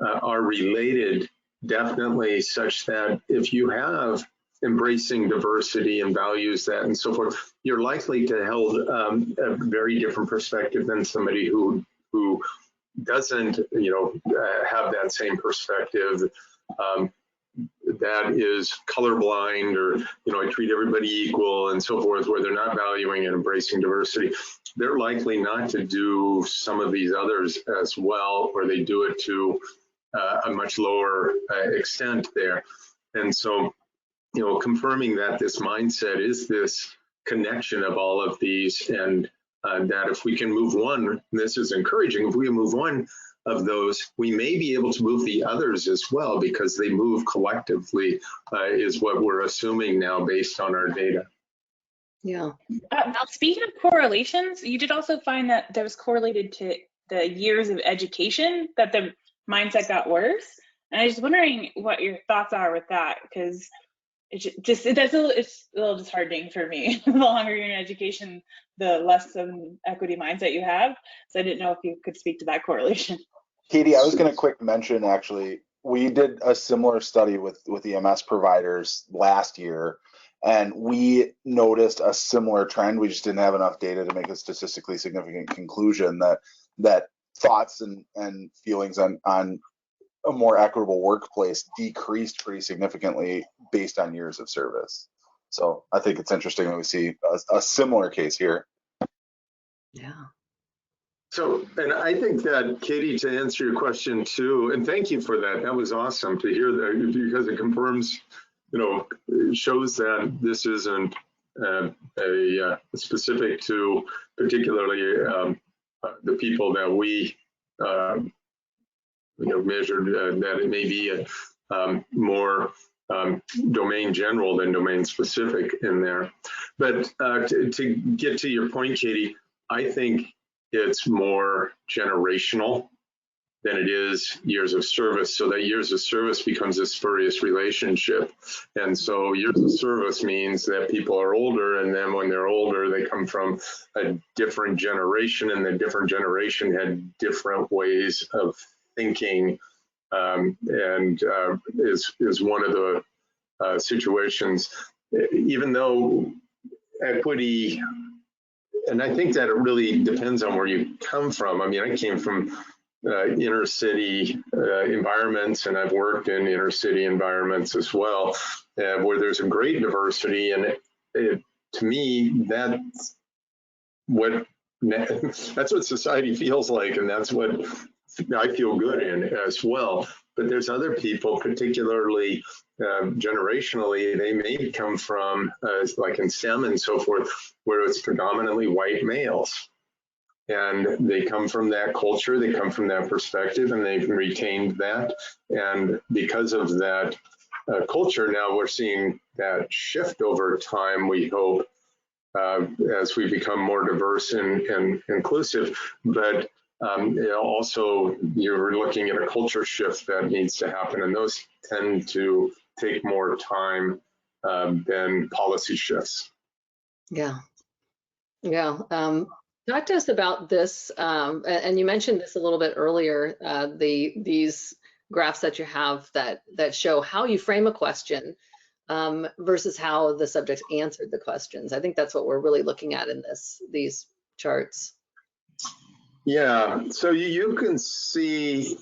are related definitely, such that if you have embracing diversity and values that and so forth, you're likely to hold a very different perspective than somebody who doesn't, have that same perspective, that is colorblind, or I treat everybody equal and so forth, where they're not valuing and embracing diversity. They're likely not to do some of these others as well, or they do it to a much lower extent there. And so, confirming that this mindset is this connection of all of these, and that if we can move one, this is encouraging, if we can move one of those, we may be able to move the others as well, because they move collectively, is what we're assuming now based on our data. Yeah. Speaking of correlations, you did also find that there was correlated to the years of education that the mindset got worse. And I was wondering what your thoughts are with that, because it's a little disheartening for me. The longer you're in education, the less of an equity mindset you have. So I didn't know if you could speak to that correlation. Katie, I was going to quick mention, actually, we did a similar study with EMS providers last year, and we noticed a similar trend. We just didn't have enough data to make a statistically significant conclusion that thoughts and feelings on a more equitable workplace decreased pretty significantly based on years of service. So I think it's interesting that we see a similar case here. Yeah. So, and I think that, Katie, to answer your question too, and thank you for that. That was awesome to hear that, because it confirms, it shows that this isn't specific to particularly the people that we measured, that it may be more domain general than domain specific in there. But to get to your point, Katie, I think it's more generational than it is years of service, so that years of service becomes a spurious relationship. And so years of service means that people are older, and then when they're older, they come from a different generation, and the different generation had different ways of thinking, and is one of the situations. Even though equity, and I think that it really depends on where you come from. I mean, I came from inner city environments, and I've worked in inner city environments as well, where there's a great diversity, and to me, that's what society feels like, and that's what I feel good in as well. But there's other people, particularly generationally, they may come from, like in STEM and so forth, where it's predominantly white males. And they come from that culture, they come from that perspective, and they've retained that. And because of that culture, now we're seeing that shift over time, we hope, as we become more diverse and inclusive. But also, you're looking at a culture shift that needs to happen, and those tend to take more time than policy shifts. Yeah. Yeah. Talk to us about this, and you mentioned this a little bit earlier, these graphs that you have that show how you frame a question versus how the subjects answered the questions. I think that's what we're really looking at in these charts. Yeah, so you can see,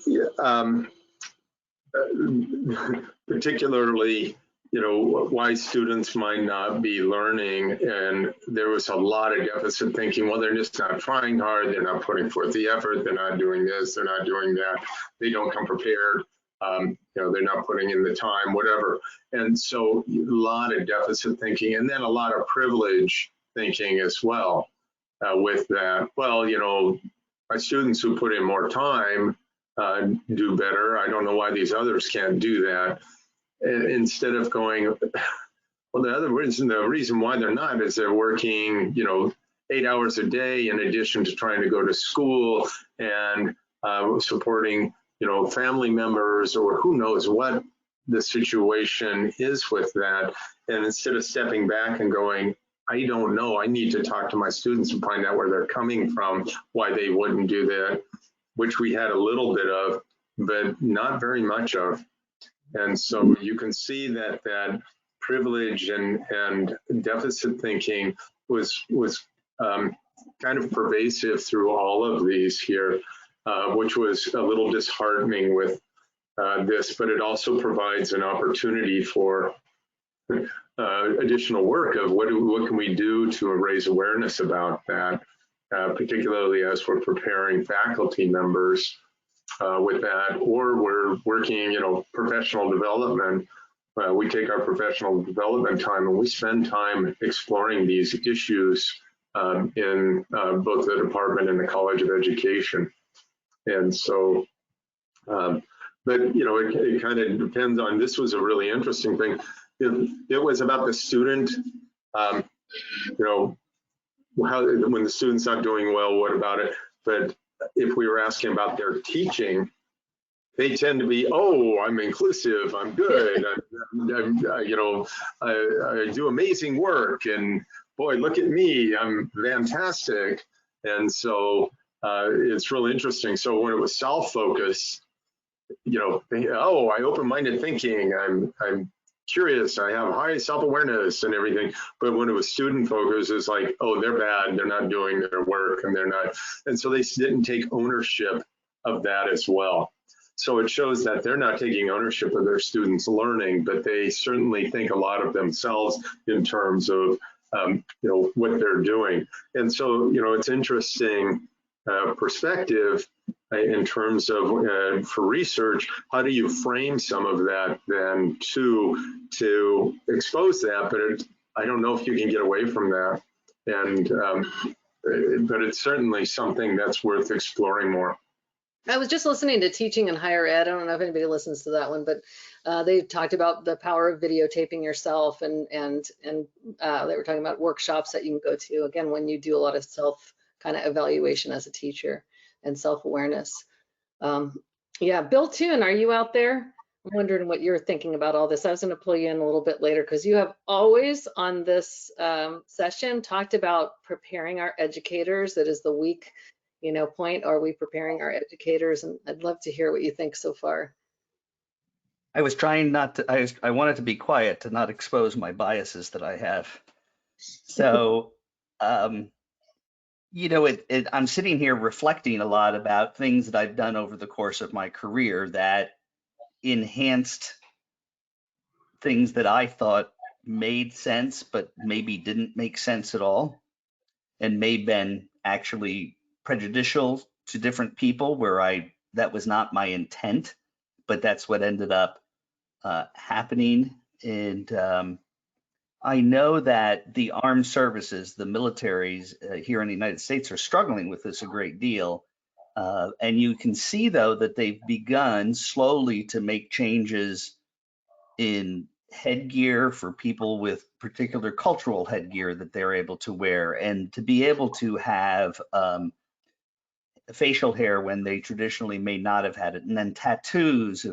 particularly, why students might not be learning. And there was a lot of deficit thinking. Well, they're just not trying hard. They're not putting forth the effort. They're not doing this. They're not doing that. They don't come prepared. They're not putting in the time, whatever. And so a lot of deficit thinking, and then a lot of privilege thinking as well with that. Well, my students who put in more time do better. I don't know why these others can't do that. And instead of going, well, the reason why they're not is they're working, 8 hours a day in addition to trying to go to school and supporting, family members, or who knows what the situation is with that. And instead of stepping back and going, I don't know, I need to talk to my students and find out where they're coming from, why they wouldn't do that, which we had a little bit of, but not very much of. And so you can see that privilege and deficit thinking was kind of pervasive through all of these here, which was a little disheartening with this, but it also provides an opportunity for additional work of what can we do to raise awareness about that, particularly as we're preparing faculty members with that, or we're working, professional development. We take our professional development time and we spend time exploring these issues in both the department and the College of Education. And so, but it kind of depends on, this was a really interesting thing. It was about the student, how, when the student's not doing well, what about it? But if we were asking about their teaching, they tend to be, oh, I'm inclusive, I'm good, I do amazing work, and boy, look at me, I'm fantastic. And so it's really interesting. So when it was self-focused, oh, I open-minded thinking, I'm curious, I have high self-awareness and everything. But when it was student focused, it's like, oh, they're bad, they're not doing their work, and they're not. And so they didn't take ownership of that as well. So it shows that they're not taking ownership of their students' learning, but they certainly think a lot of themselves in terms of, what they're doing. And so, it's interesting perspective in terms of for research, how do you frame some of that then to expose that? But I don't know if you can get away from that. And but it's certainly something that's worth exploring more. I was just listening to Teaching in Higher Ed. I don't know if anybody listens to that one, but they talked about the power of videotaping yourself, and they were talking about workshops that you can go to, again, when you do a lot of self kind of evaluation as a teacher and self-awareness. Yeah, Bill Toon, are you out there? I'm wondering what you're thinking about all this. I was going to pull you in a little bit later because you have always on this session talked about preparing our educators. That is the week point. Are we preparing our educators? And I'd love to hear what you think so far. I was trying not to, I wanted to be quiet to not expose my biases that I have. So, I'm sitting here reflecting a lot about things that I've done over the course of my career that enhanced things that I thought made sense, but maybe didn't make sense at all, and may have been actually prejudicial to different people where that was not my intent, but that's what ended up happening. And I know that the armed services, the militaries here in the United States are struggling with this a great deal. And you can see, though, that they've begun slowly to make changes in headgear for people with particular cultural headgear that they're able to wear, and to be able to have facial hair when they traditionally may not have had it, and then tattoos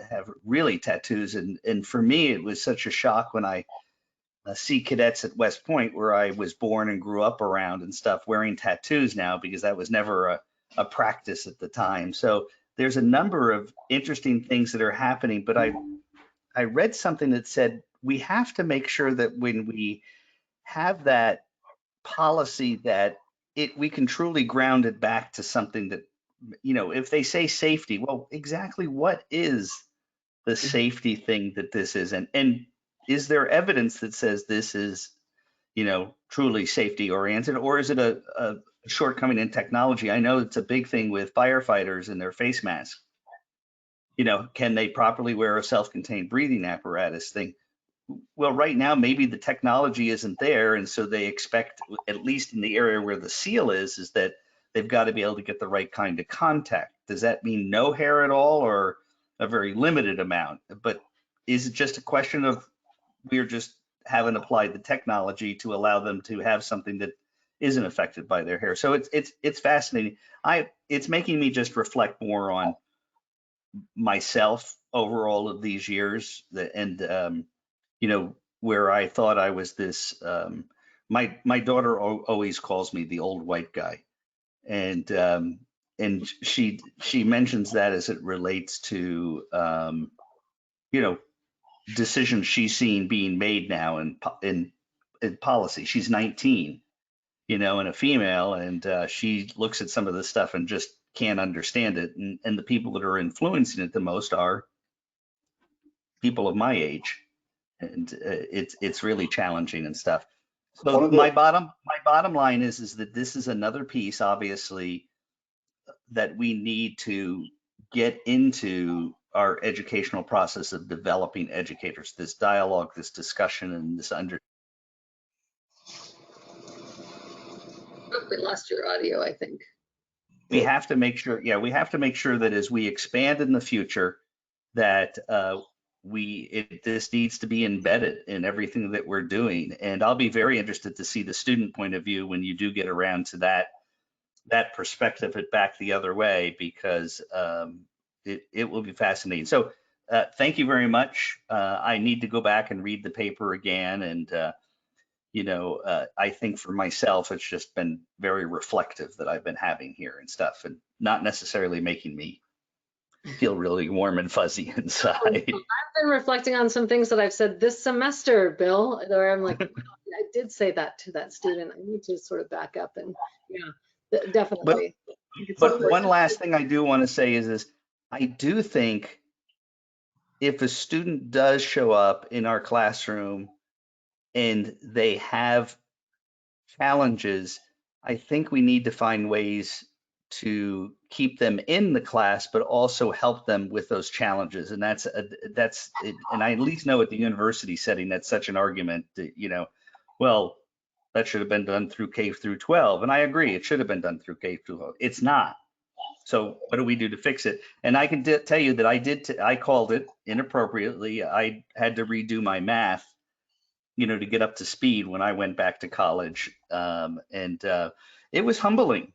have really tattoos. And for me, it was such a shock when I see cadets at West Point, where I was born and grew up around and stuff, wearing tattoos now, because that was never a practice at the time. So there's a number of interesting things that are happening, but I read something that said we have to make sure that when we have that policy, that we can truly ground it back to something that, if they say safety, well, exactly what is the safety thing that this is? And is there evidence that says this is, truly safety oriented, or is it a shortcoming in technology? I know it's a big thing with firefighters and their face masks. Can they properly wear a self-contained breathing apparatus thing? Well, right now, maybe the technology isn't there. And so they expect, at least in the area where the seal is that they've got to be able to get the right kind of contact. Does that mean no hair at all or a very limited amount? But is it just a question of we're just haven't applied the technology to allow them to have something that isn't affected by their hair? So it's fascinating. It's making me just reflect more on myself over all of these years, and you know, where I thought I was this. My daughter always calls me the old white guy, and she mentions that as it relates to you know, decisions she's seen being made now in policy. She's 19, you know, and a female, and she looks at some of this stuff and just can't understand it. And the people that are influencing it the most are people of my age, and it's really challenging and stuff. So my bottom line is that this is another piece, obviously, that we need to get into our educational process of developing educators, this dialogue, this discussion, and this We lost your audio, I think. we have to make sure, we have to make sure that as we expand in the future, that this needs to be embedded in everything that we're doing. And I'll be very interested to see the student point of view when you do get around to that perspective it back the other way, because it will be fascinating. So thank you very much. I need to go back and read the paper again. And, you know, I think for myself, it's just been very reflective that I've been having here and stuff, and not necessarily making me feel really warm and fuzzy inside. I've been reflecting on some things that I've said this semester, Bill, where I'm like, I did say that to that student. I need to sort of back up, and yeah, definitely. But one last thing I do want to say is I do think if a student does show up in our classroom and they have challenges, I think we need to find ways to keep them in the class, but also help them with those challenges. And that's it. And I at least know at the university setting, that's such an argument that, you know, well, that should have been done through K through 12. And I agree, it should have been done through K through 12. It's not. So what do we do to fix it? And I can tell you that I called it inappropriately. I had to redo my math, you know, to get up to speed when I went back to college. And it was humbling,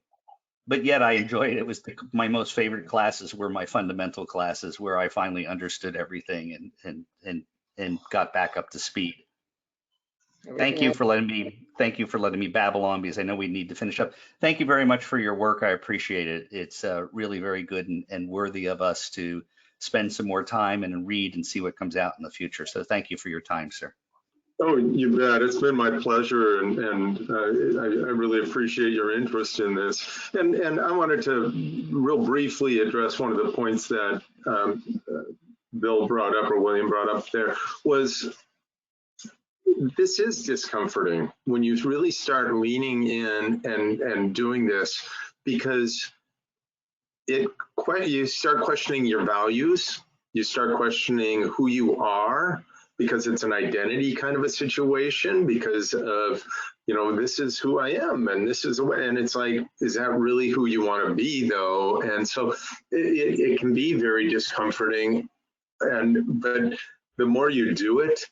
but yet I enjoyed it. It was my most favorite classes were my fundamental classes, where I finally understood everything and got back up to speed. Thank you for letting me babble on, because I know we need to finish up. Thank you very much for your work. I appreciate it. It's really very good and worthy of us to spend some more time and read and see what comes out in the future. So thank you for your time, sir. Oh, you bet. It's been my pleasure, and I really appreciate your interest in this. And I wanted to real briefly address one of the points that Bill brought up, or William brought up there, was this is discomforting when you really start leaning in and doing this, because you start questioning your values, you start questioning who you are, because it's an identity kind of a situation, because of, you know, this is who I am, and this is the way, and it's like, is that really who you want to be though? And so it can be very discomforting, but the more you do it,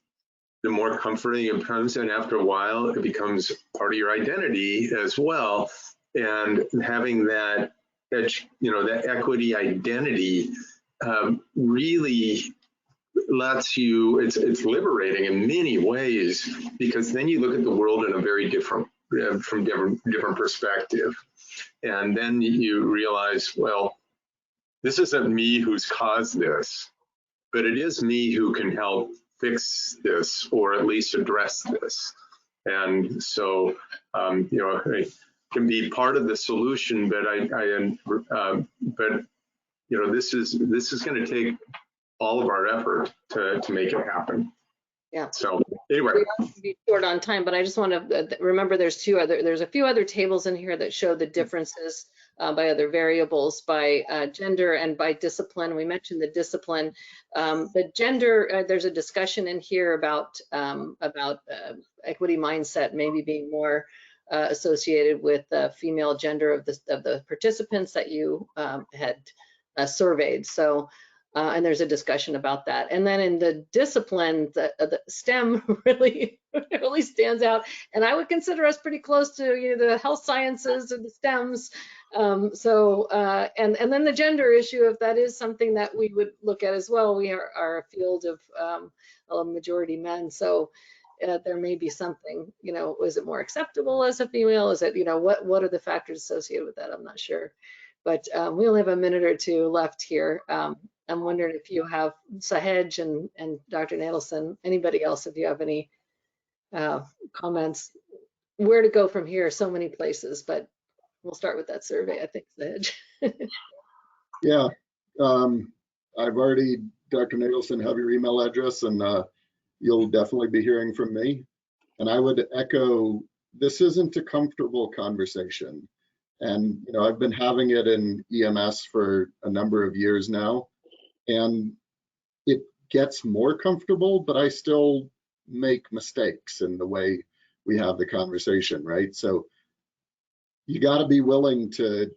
the more comforting it becomes, and after a while it becomes part of your identity as well. And having that edge, you know, that equity identity really lets you, it's liberating in many ways, because then you look at the world in a very different perspective. And then you realize, well, this isn't me who's caused this, but it is me who can help fix this, or at least address this. And so, you know, I can be part of the solution, but but you know, this is going to take all of our effort to make it happen. Yeah. So anyway, we have to be short on time, but I just want to remember there's a few other tables in here that show the differences by other variables, by gender and by discipline. We mentioned the discipline. The gender, there's a discussion in here about equity mindset maybe being more associated with the female gender of the participants that you had surveyed. So, and there's a discussion about that. And then in the discipline, the STEM really stands out. And I would consider us pretty close to the health sciences or the STEMs. And then the gender issue, if that is something that we would look at as well, we are a field of a majority men. So there may be something, is it more acceptable as a female? Is it, what are the factors associated with that? I'm not sure. But we only have a minute or two left here. I'm wondering if you have Sahej and Dr. Nadelson, anybody else, if you have any comments, where to go from here, so many places, but we'll start with that survey, I think, Sahej. Yeah, I've already, Dr. Nadelson, have your email address, and you'll definitely be hearing from me. And I would echo, this isn't a comfortable conversation. And, I've been having it in EMS for a number of years now, and it gets more comfortable, but I still make mistakes in the way we have the conversation, right? So you got to be willing to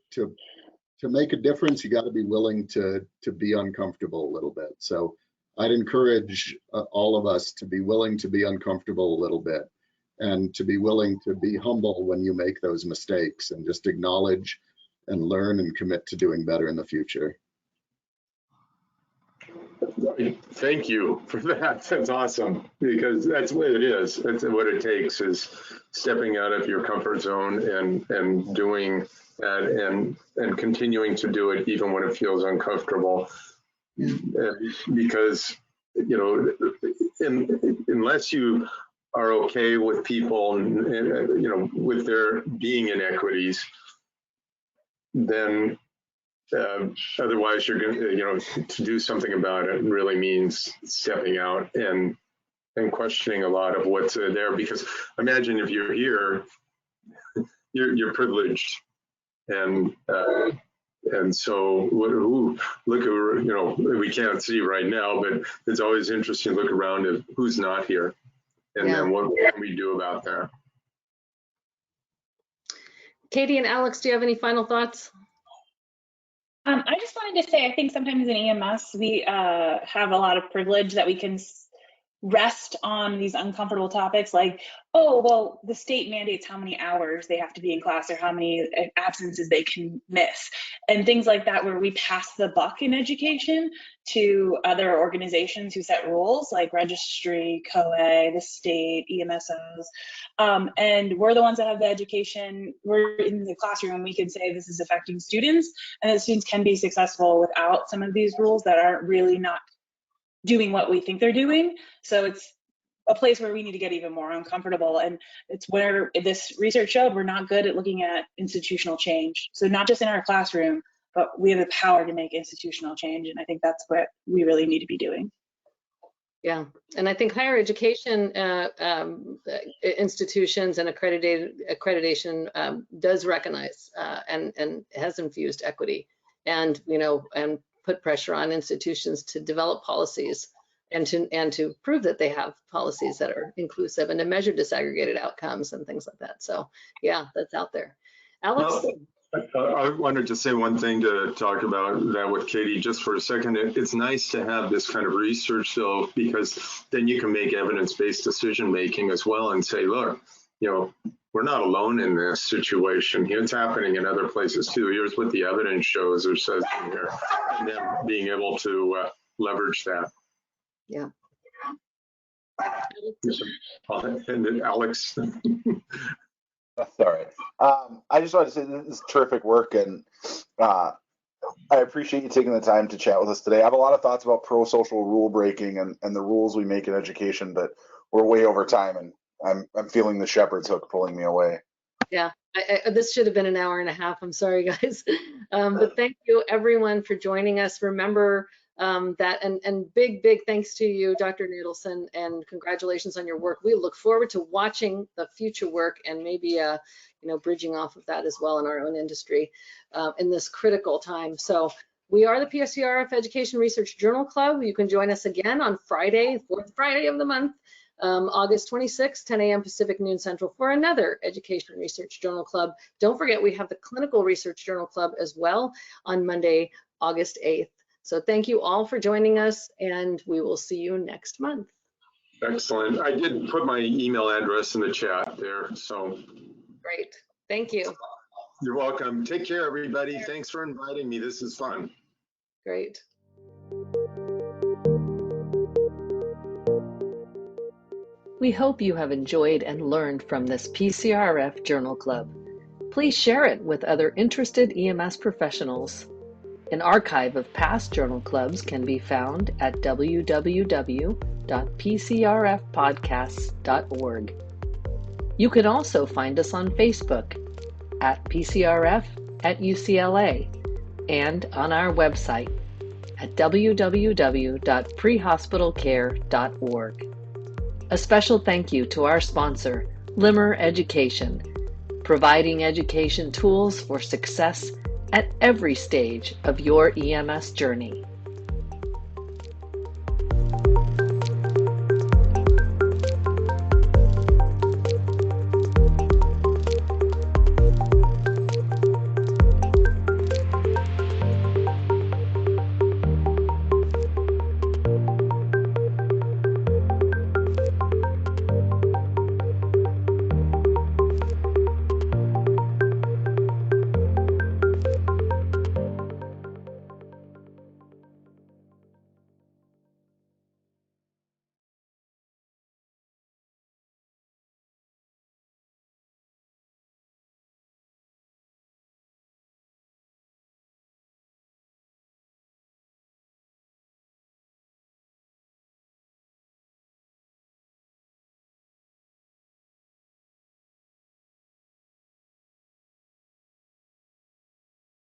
make a difference. You got to be willing to be uncomfortable a little bit. So I'd encourage all of us to be willing to be uncomfortable a little bit, and to be willing to be humble when you make those mistakes, and just acknowledge and learn and commit to doing better in the future. Thank you for that. That's awesome, because that's what it is. That's what it takes, is stepping out of your comfort zone and doing that, and continuing to do it even when it feels uncomfortable. Because, unless you are okay with people and with their being inequities, then otherwise you're going to, to do something about it really means stepping out and questioning a lot of what's there. Because imagine if you're here, you're privileged, and so look at, we can't see right now, but it's always interesting to look around at who's not here, and then what can we do about that. Katie and Alex, do you have any final thoughts? I just wanted to say, I think sometimes in EMS, we have a lot of privilege that we can rest on these uncomfortable topics, like, oh, well, the state mandates how many hours they have to be in class, or how many absences they can miss, and things like that, where we pass the buck in education to other organizations who set rules, like registry, COA, the state, EMSOs, and we're the ones that have the education. We're in the classroom, and we can say this is affecting students, and the students can be successful without some of these rules that aren't really not doing what we think they're doing. So it's a place where we need to get even more uncomfortable. And it's where this research showed we're not good at looking at institutional change. So not just in our classroom, but we have the power to make institutional change. And I think that's what we really need to be doing. Yeah, and I think higher education institutions and accreditation does recognize and has infused equity, and and put pressure on institutions to develop policies and to prove that they have policies that are inclusive, and to measure disaggregated outcomes and things like that. So yeah, that's out there. Alex? Well, I wanted to say one thing to talk about that with Katie just for a second. It's nice to have this kind of research, though, because then you can make evidence-based decision making as well, and say, look, we're not alone in this situation. It's happening in other places too. Here's what the evidence shows or says in here, and then being able to leverage that. Yeah. And then Alex. Sorry. I just wanted to say this is terrific work, and I appreciate you taking the time to chat with us today. I have a lot of thoughts about pro-social rule breaking and the rules we make in education, but we're way over time, and I'm feeling the shepherd's hook pulling me away. Yeah, this should have been an hour and a half. I'm sorry, guys. But thank you, everyone, for joining us. Remember that, and big thanks to you, Dr. Nadelson, and congratulations on your work. We look forward to watching the future work, and maybe bridging off of that as well in our own industry in this critical time. So we are the PSCRF Education Research Journal Club. You can join us again on Friday, fourth Friday of the month, August 26th, 10 a.m. Pacific, noon Central, for another Education Research Journal Club. Don't forget, we have the Clinical Research Journal Club as well on Monday, August 8th. So thank you all for joining us, and we will see you next month. Excellent. I did put my email address in the chat there, so. Great. Thank you. You're welcome. Take care, everybody. Thanks for inviting me. This is fun. Great. We hope you have enjoyed and learned from this PCRF Journal Club. Please share it with other interested EMS professionals. An archive of past journal clubs can be found at www.pcrfpodcasts.org. You can also find us on Facebook at PCRF at UCLA and on our website at www.prehospitalcare.org. A special thank you to our sponsor, Limmer Education, providing education tools for success at every stage of your EMS journey.